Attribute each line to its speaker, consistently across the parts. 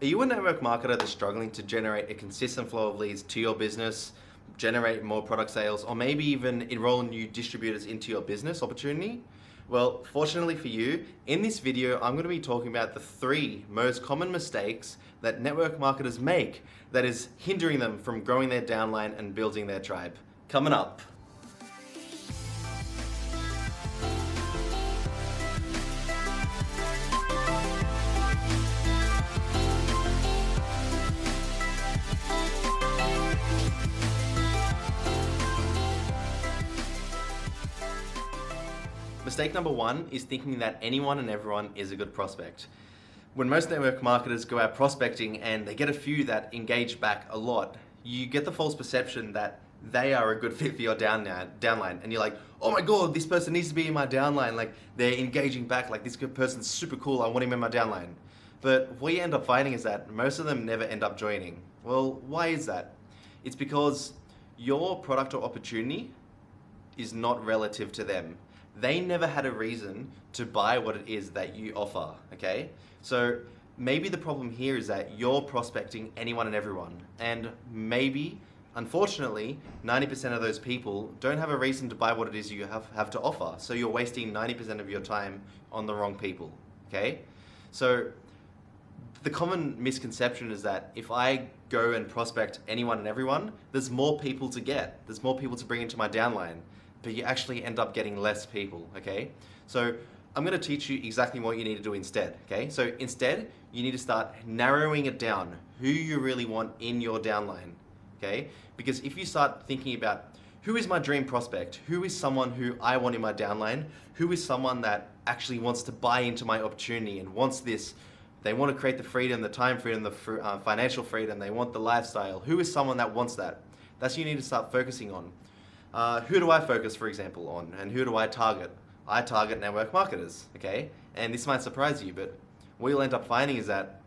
Speaker 1: Are you a network marketer that's struggling to generate a consistent flow of leads to your business, generate more product sales, or maybe even enroll new distributors into your business opportunity? Well, fortunately for you, in this video, I'm going to be talking about the 3 most common mistakes that network marketers make that is hindering them from growing their downline and building their tribe. Coming up. Mistake number 1 is thinking that anyone and everyone is a good prospect. When most network marketers go out prospecting and they get a few that engage back a lot, you get the false perception that they are a good fit for your downline, and you're like, oh my god, this person needs to be in my downline, like they're engaging back, like this good person's super cool, I want him in my downline. But what you end up finding is that most of them never end up joining. Well, why is that? It's because your product or opportunity is not relative to them. They never had a reason to buy what it is that you offer, okay? So maybe the problem here is that you're prospecting anyone and everyone, and maybe, unfortunately, 90% of those people don't have a reason to buy what it is you have to offer, so you're wasting 90% of your time on the wrong people, okay? So the common misconception is that if I go and prospect anyone and everyone, there's more people to get, there's more people to bring into my downline, but you actually end up getting less people, okay? So I'm gonna teach you exactly what you need to do instead, okay? So instead, you need to start narrowing it down, who you really want in your downline, okay? Because if you start thinking about who is my dream prospect, who is someone who I want in my downline, who is someone that actually wants to buy into my opportunity and wants this, they want to create the freedom, the time freedom, the financial freedom, they want the lifestyle, who is someone that wants that? That's what you need to start focusing on. Who do I focus, for example, on, and who do I target? I target network marketers, okay? And this might surprise you, but what you'll end up finding is that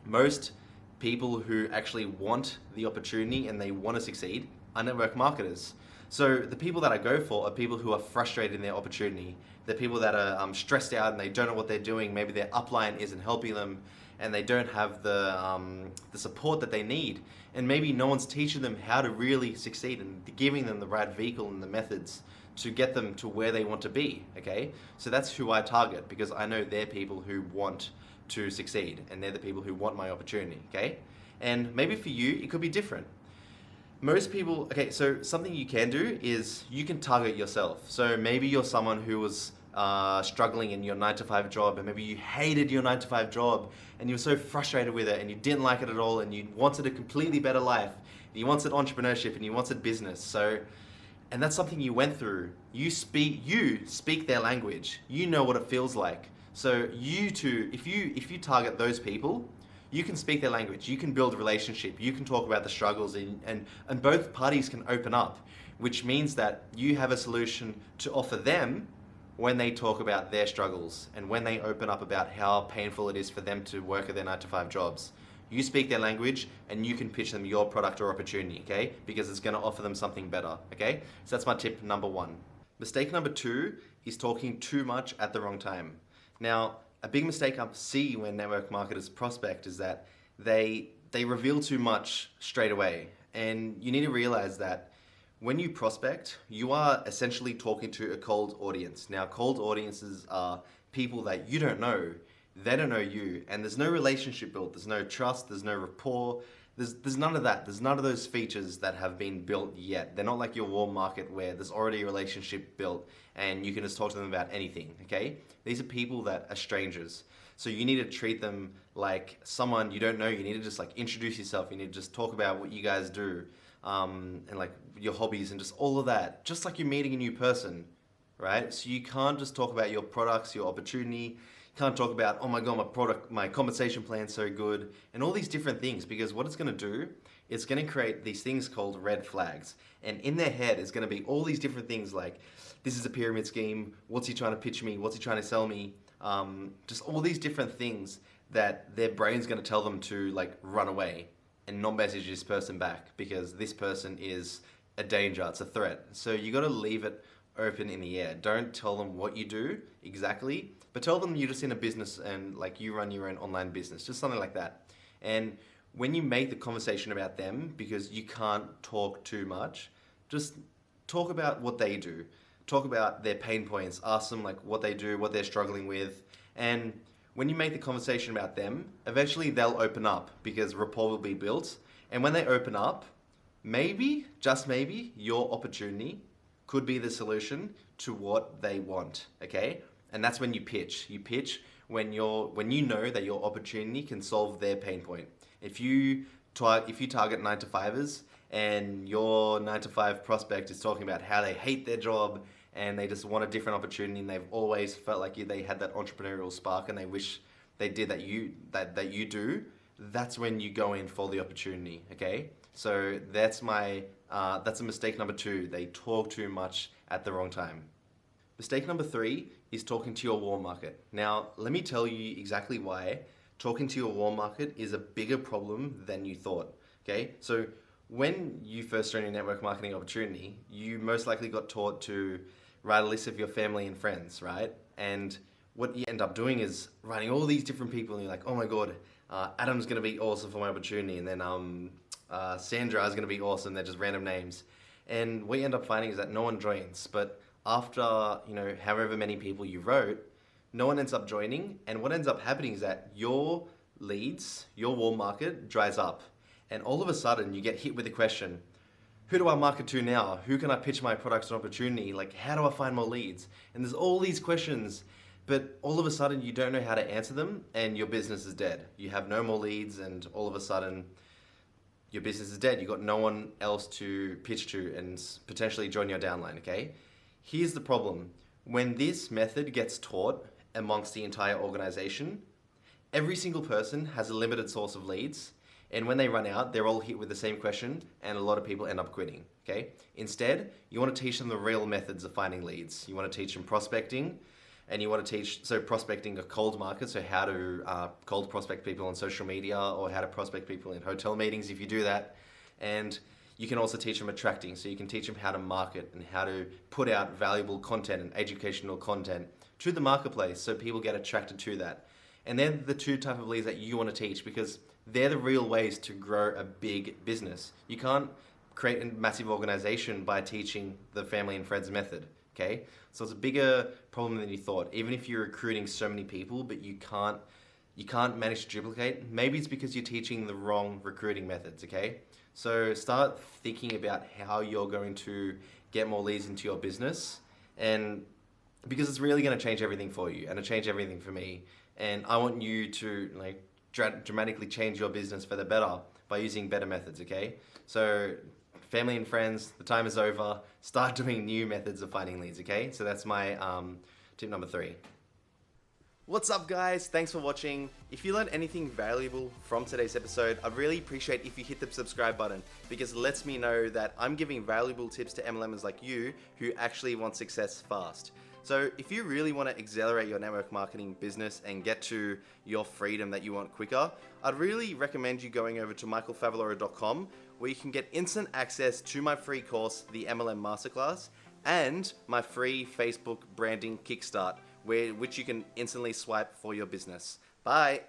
Speaker 1: most people who actually want the opportunity and they want to succeed are network marketers. So the people that I go for are people who are frustrated in their opportunity. They're people that are stressed out and they don't know what they're doing. Maybe their upline isn't helping them and they don't have the support that they need. And maybe no one's teaching them how to really succeed and giving them the right vehicle and the methods to get them to where they want to be, okay? So that's who I target because I know they're people who want to succeed and they're the people who want my opportunity, okay? And maybe for you, it could be different. Most people, okay, so something you can do is you can target yourself. So maybe you're someone who was struggling in your 9-to-5 job, and maybe you hated your 9-to-5 job and you were so frustrated with it and you didn't like it at all and you wanted a completely better life. You wanted entrepreneurship and you wanted business. So, and that's something you went through. You speak their language. You know what it feels like. So you too, if you target those people, you can speak their language, you can build a relationship, you can talk about the struggles and both parties can open up, which means that you have a solution to offer them when they talk about their struggles and when they open up about how painful it is for them to work at their 9-to-5 jobs. You speak their language and you can pitch them your product or opportunity, okay? Because it's gonna offer them something better, okay? So that's my tip number 1. Mistake number 2 is talking too much at the wrong time. Now, a big mistake I see when network marketers prospect is that they reveal too much straight away. And you need to realize that when you prospect, you are essentially talking to a cold audience. Now, cold audiences are people that you don't know, they don't know you, and there's no relationship built, there's no trust, there's no rapport, there's none of that. There's none of those features that have been built yet. They're not like your warm market where there's already a relationship built and you can just talk to them about anything, okay? These are people that are strangers. So you need to treat them like someone you don't know. You need to just like introduce yourself. You need to just talk about what you guys do and like your hobbies and just all of that, just like you're meeting a new person, right? So you can't just talk about your products, your opportunity. Can't talk about, oh my god, my product, my compensation plan's so good, and all these different things, because what it's going to do, it's going to create these things called red flags. And in their head is going to be all these different things like, this is a pyramid scheme, what's he trying to pitch me, what's he trying to sell me, just all these different things that their brain's going to tell them to like run away and not message this person back because this person is a danger, it's a threat. So you got to leave it open in the air. Don't tell them what you do exactly, but tell them you're just in a business and like you run your own online business, just something like that. And when you make the conversation about them, because you can't talk too much, just talk about what they do. Talk about their pain points. Ask them like what they do, what they're struggling with. And when you make the conversation about them, eventually they'll open up because rapport will be built. And when they open up, maybe, just maybe, your opportunity could be the solution to what they want, okay? And that's when you pitch. You pitch when you know that your opportunity can solve their pain point. If you target 9-to-5ers and your 9-to-5 prospect is talking about how they hate their job and they just want a different opportunity and they've always felt like they had that entrepreneurial spark and they wish they did that you do, that's when you go in for the opportunity, okay? So that's a mistake number 2. They talk too much at the wrong time. Mistake number 3 is talking to your warm market. Now, let me tell you exactly why talking to your warm market is a bigger problem than you thought, okay? So when you first joined your network marketing opportunity, you most likely got taught to write a list of your family and friends, right? And what you end up doing is writing all these different people and you're like, oh my God, Adam's gonna be awesome for my opportunity. And then Sandra is gonna be awesome. They're just random names. And what you end up finding is that no one joins. But after, however many people you wrote, no one ends up joining. And what ends up happening is that your leads, your warm market dries up. And all of a sudden you get hit with the question, who do I market to now? Who can I pitch my products and opportunity? Like, how do I find more leads? And there's all these questions, but all of a sudden you don't know how to answer them and your business is dead. You have no more leads and all of a sudden your business is dead. You've got no one else to pitch to and potentially join your downline, okay? Here's the problem. When this method gets taught amongst the entire organization, every single person has a limited source of leads. And when they run out, they're all hit with the same question and a lot of people end up quitting, okay? Instead, you want to teach them the real methods of finding leads. You want to teach them prospecting and you want to teach, prospecting a cold market, so how to cold prospect people on social media or how to prospect people in hotel meetings if you do that. And you can also teach them attracting, so you can teach them how to market and how to put out valuable content and educational content to the marketplace so people get attracted to that. And they're the 2 type of leads that you want to teach because they're the real ways to grow a big business. You can't create a massive organization by teaching the family and friends method, okay? So it's a bigger problem than you thought. Even if you're recruiting so many people, but you can't manage to duplicate, maybe it's because you're teaching the wrong recruiting methods, okay? So start thinking about how you're going to get more leads into your business, and because it's really going to change everything for you and it changed everything for me. And I want you to dramatically change your business for the better by using better methods, okay? So family and friends, the time is over. Start doing new methods of finding leads, okay? So that's my tip number 3. What's up, guys? Thanks for watching. If you learned anything valuable from today's episode, I'd really appreciate if you hit the subscribe button because it lets me know that I'm giving valuable tips to MLMers like you who actually want success fast. So if you really want to accelerate your network marketing business and get to your freedom that you want quicker, I'd really recommend you going over to michaelfavaloro.com where you can get instant access to my free course, the MLM Masterclass, and my free Facebook branding kickstart, which you can instantly swipe for your business. Bye.